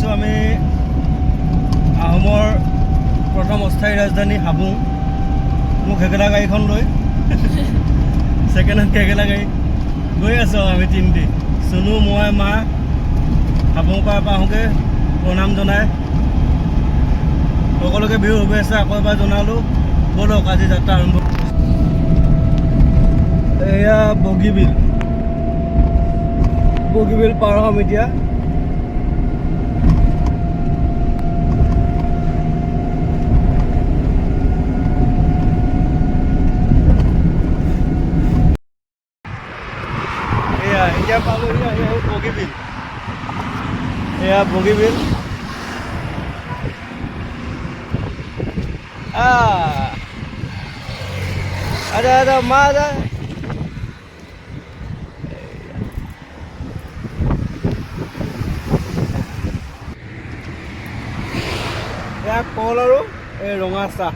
আছোঁ আমি আহোমৰ প্ৰথম অস্থায়ী ৰাজধানী হাবুং। মোক হেকেলা গাড়ীখন লৈ ছেকেণ্ড হেণ্ড হেকেলা গাড়ী গৈ আছোঁ আমি তিনিটি, চুনু মই মা। হাবুং পাৰ পৰা আহোঁগৈ, প্ৰণাম জনাই সকলোকে বিহু শুভেচ্ছা আকৌ এবাৰ জনালোঁ। ব'লক আজি যাত্ৰা আৰম্ভ। এয়া বগীবিল পাৰ হ'ম এতিয়া। এতিয়া পালোহি বগীবিল। এয়া বগীবিল। ada mada ya কল আৰু এই ৰঙা চাহ।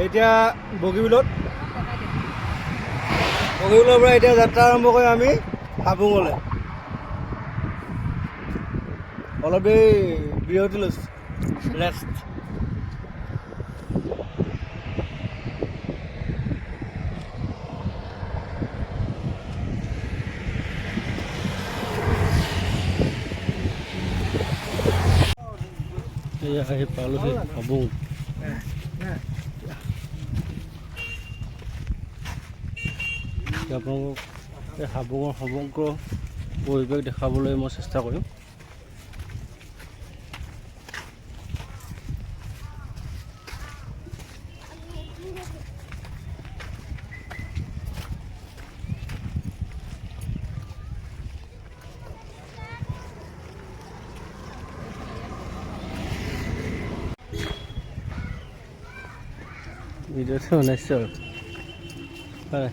এতিয়া বগীবিলৰ পৰা এতিয়া যাত্ৰা আৰম্ভ কৰি আমি হাবুঙলৈ। অলপ দেৰি বিৰতি লৈছোঁ, ৰেষ্ট। আহি পালোহি হাবুং। আপোনালোকক এই হাবুঙৰ সমগ্ৰ পৰিৱেশ দেখাবলৈ মই চেষ্টা কৰিম। ভিডিঅ'টো বনাইছোঁ আৰু হয়।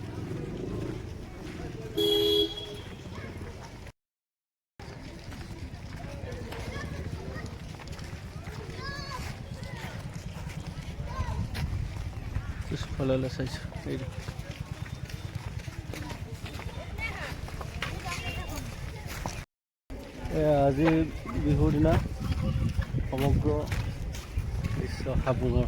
পিছফালে চাইছোঁ এইটো আজি বিহুৰ দিনা সমগ্ৰ দৃশ্য হাবুঙৰ।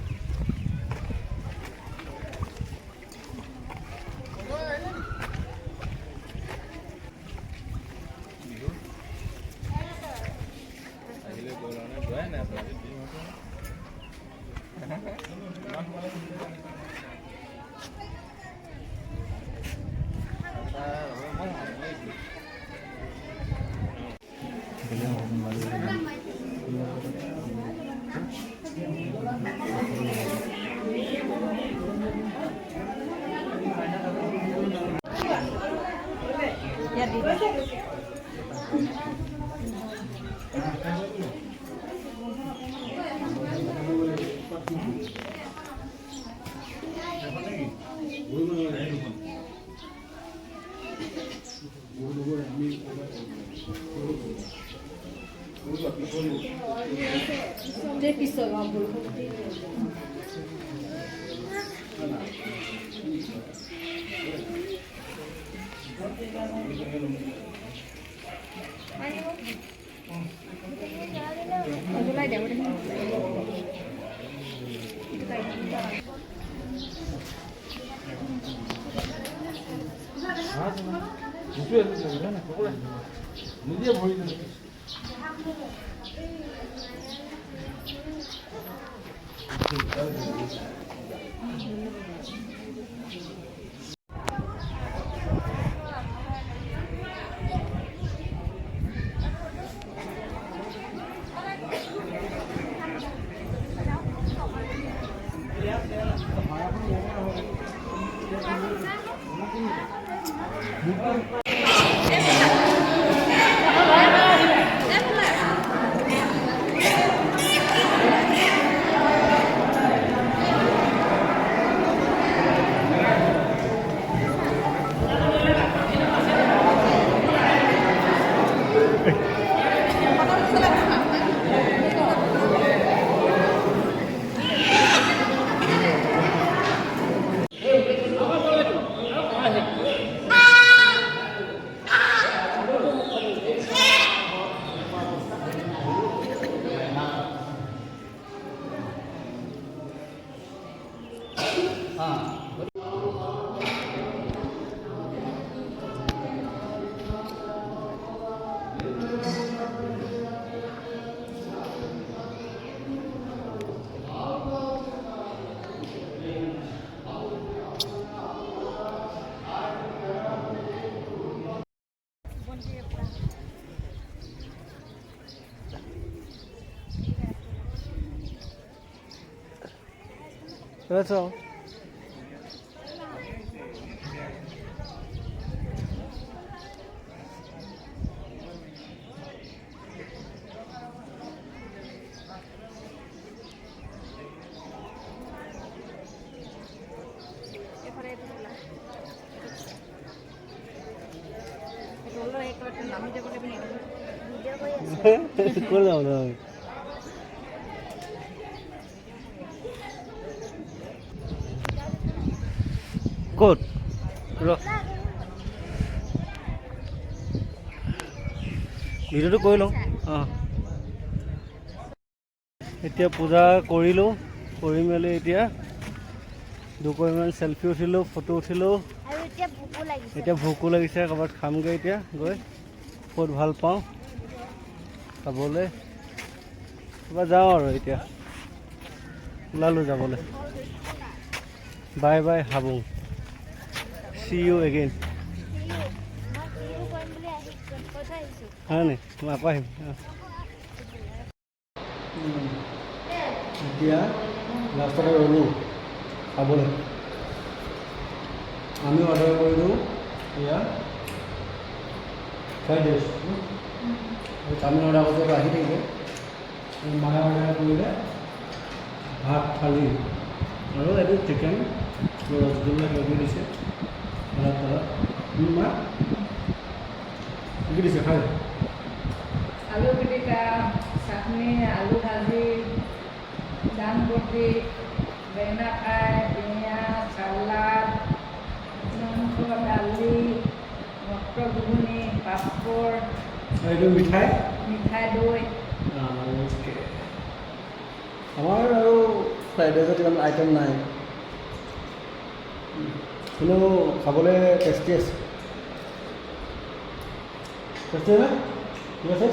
নিজে ভৰি That's all. Cool now, no. Good. ভিডিঅ'টো কৰি লওঁ অঁ এতিয়া পূজা কৰিলোঁ কৰি মেলি এতিয়া দুকপিমান চেলফি উঠিলোঁ ফটো উঠিলোঁ এতিয়া ভোকো লাগিছে ক'ৰবাত খামগৈ এতিয়া গৈ বহুত ভাল পাওঁ খাবলৈ ক'ৰবাত যাওঁ আৰু এতিয়া ওলালোঁ যাবলৈ bye bye Habung See you again. হয় নি মই আকৌ আহিম এতিয়া লাষ্টতে ৰ'লোঁ খাবলৈ আমি অৰ্ডাৰ কৰিলোঁ এয়া ফ্ৰাইড ৰাইচ আমি অৰ্ডাৰ কৰোঁতে আহি থাকিব মায়ে অৰ্ডাৰ কৰিলে ভাত থালি আৰু এইটো চিকেন ৰসগোল্লা কিবা দিছে মা কি দিছে খাই आलू पिटिका चाटनी आलू भाजी दान बटी बेंगना फ्राई पिंयाज सालाद मांस दाली मटर घुगनी पापड़ এইটো মিঠাই मिठाई दई অ'কে আমাৰ আৰু ফ্ৰাইড ৰাইচত ইমান আইটেম নাই কিন্তু খাবলৈ টেষ্টি আছে টেষ্টি নে ঠিক আছে